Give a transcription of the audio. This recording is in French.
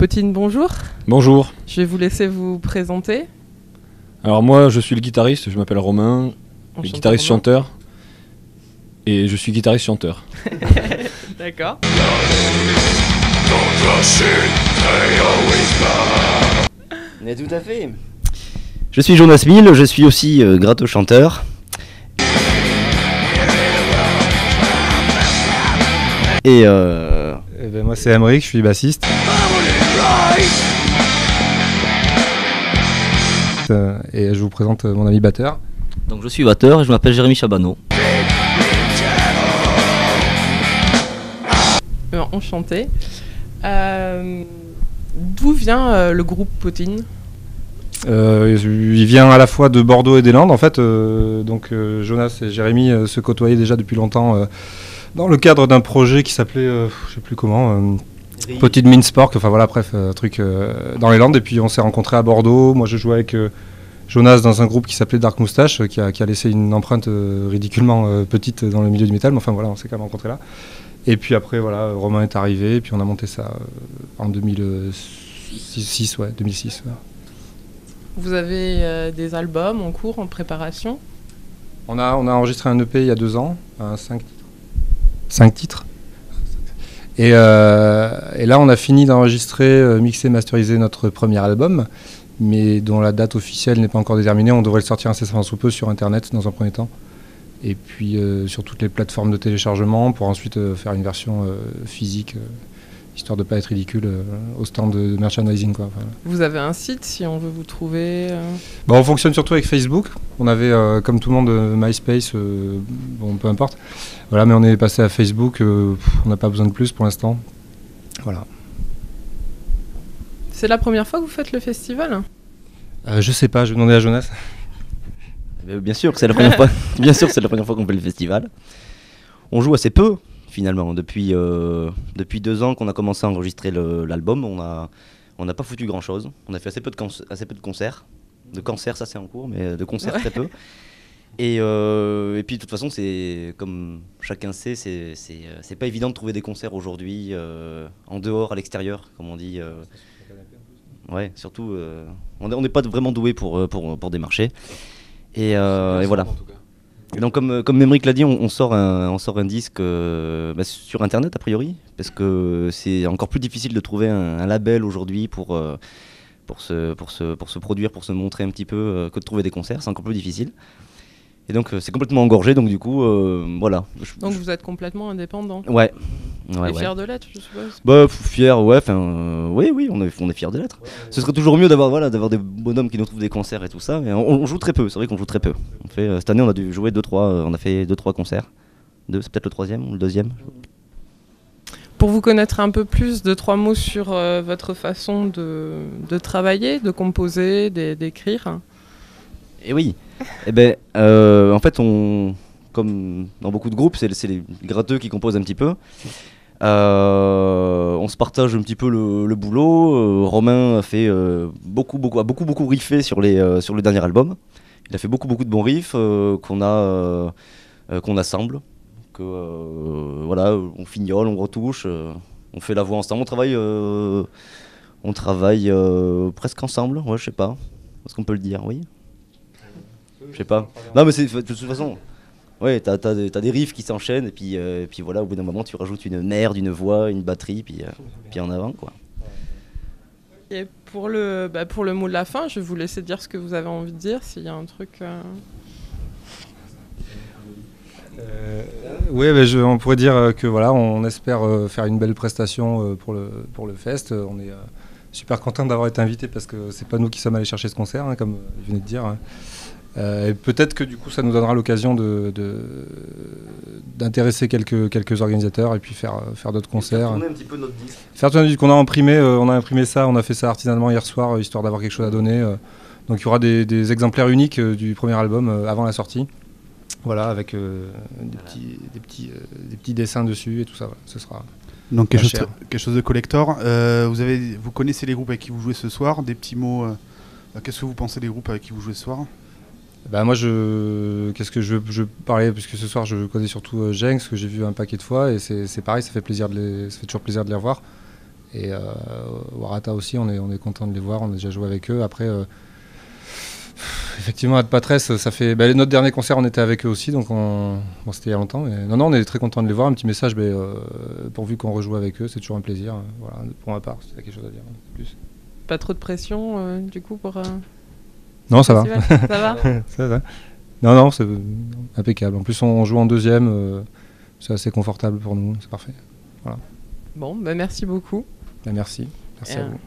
Potine, bonjour. Bonjour. Je vais vous laisser vous présenter. Alors moi je suis le guitariste, je m'appelle Romain, le Enchanté, guitariste-chanteur. Et je suis guitariste-chanteur. D'accord. Mais tout à fait. Je suis Jonas Mille, je suis aussi gratto-chanteur. Et ben moi c'est Emeric, je suis bassiste. Et je vous présente mon ami batteur. donc je suis batteur et je m'appelle Jérémy Chabano. Enchanté. D'où vient le groupe Potine ? Il vient à la fois de Bordeaux et des Landes en fait. Jonas et Jérémy se côtoyaient déjà depuis longtemps dans le cadre d'un projet qui s'appelait, je sais plus comment, Potine Minsport, enfin voilà, bref, truc dans les Landes. Et puis on s'est rencontrés à Bordeaux. Moi je jouais avec Jonas dans un groupe qui s'appelait Dark Moustache, qui a laissé une empreinte ridiculement petite dans le milieu du métal. Mais enfin voilà, on s'est quand même rencontrés là. Et puis après voilà, Romain est arrivé, et puis on a monté ça en 2006. Ouais. Vous avez des albums en cours, en préparation ? On a enregistré un EP il y a 2 ans, 5 titres. Et là, on a fini d'enregistrer, mixer, masteriser notre premier album, mais dont la date officielle n'est pas encore déterminée. On devrait le sortir incessamment sous peu sur Internet dans un premier temps. Et puis sur toutes les plateformes de téléchargement pour ensuite faire une version physique, histoire de ne pas être ridicule au stand de merchandising, quoi. Enfin, vous avez un site si on veut vous trouver on fonctionne surtout avec Facebook. On avait, comme tout le monde, MySpace, peu importe. Voilà, mais on est passé à Facebook, on n'a pas besoin de plus pour l'instant. Voilà. C'est la première fois que vous faites le festival ? Je sais pas, je vais demander à Jonas. Bien sûr que c'est la première fois. Bien sûr que c'est la première fois qu'on fait le festival. On joue assez peu finalement. Depuis 2 ans qu'on a commencé à enregistrer l'album, on n'a pas foutu grand chose. On a fait assez peu de concerts. De concerts, ça c'est en cours, mais de concerts très peu. Et puis de toute façon, c'est comme chacun sait, c'est pas évident de trouver des concerts aujourd'hui en dehors, à l'extérieur, comme on dit. Ouais, surtout, on n'est pas vraiment doué pour démarcher. Et voilà. Et donc comme Emeric l'a dit, on sort un disque sur Internet a priori, parce que c'est encore plus difficile de trouver un label aujourd'hui pour se produire, pour se montrer un petit peu, que de trouver des concerts, c'est encore plus difficile. Et donc c'est complètement engorgé, donc du coup voilà. Donc vous êtes complètement indépendant. Ouais. Et fier de l'être, je suppose. Fier, ouais, oui, on est fier de l'être. Ce serait toujours mieux d'avoir des bonhommes qui nous trouvent des concerts et tout ça, mais on joue très peu, c'est vrai qu'on joue très peu. Cette année on a dû jouer 2-3, on a fait 2-3 concerts. C'est peut-être le 3e ou le 2e. Pour vous connaître un peu plus, 2-3 mots sur votre façon de travailler, de composer, d'écrire. Et oui, en fait comme dans beaucoup de groupes, c'est les gratteux qui composent un petit peu. On se partage un petit peu le boulot. Romain a beaucoup riffé sur le dernier album. Il a fait beaucoup de bons riffs qu'on assemble, voilà, on fignole, on retouche, on fait la voix ensemble, on travaille presque ensemble. Ouais, je sais pas, est-ce qu'on peut le dire, oui. Je sais pas. Non mais c'est de toute façon. Ouais, t'as des riffs qui s'enchaînent et puis voilà, au bout d'un moment tu rajoutes une merde, une voix, une batterie, puis en avant quoi. Et pour le mot de la fin, je vais vous laisser dire ce que vous avez envie de dire, s'il y a un truc... Oui, on pourrait dire que voilà, on espère faire une belle prestation pour le fest. On est super content d'avoir été invité parce que c'est pas nous qui sommes allés chercher ce concert, hein, comme il venait de dire. Et peut-être que du coup ça nous donnera l'occasion d'intéresser quelques organisateurs et puis faire d'autres concerts. Faire tourner un petit peu notre disque. Faire tourner qu'on a imprimé ça, on a fait ça artisanalement hier soir histoire d'avoir quelque chose à donner. Donc il y aura des exemplaires uniques du premier album avant la sortie. Voilà, avec des petits dessins dessus et tout ça. Voilà, ce sera donc quelque chose de collector. Vous connaissez les groupes avec qui vous jouez ce soir. Des petits mots. Qu'est-ce que vous pensez des groupes avec qui vous jouez ce soir ? Moi, qu'est-ce que je parlais, puisque ce soir je connais surtout Jenks, que j'ai vu un paquet de fois, et c'est pareil, ça fait toujours plaisir de les revoir. Et Warata aussi, on est content de les voir, on a déjà joué avec eux. Après, effectivement, Ad Patresse, ça fait. Notre dernier concert, on était avec eux aussi, donc c'était il y a longtemps. Mais non, on est très content de les voir. Un petit message, pourvu qu'on rejoue avec eux, c'est toujours un plaisir. Voilà, pour ma part, si t'as quelque chose à dire plus. Pas trop de pression, du coup, pour. Non, ça va. Ça va. Ça va. Non, c'est impeccable. En plus, on joue en deuxième, c'est assez confortable pour nous, c'est parfait. Voilà. Bon, merci beaucoup. Merci à vous.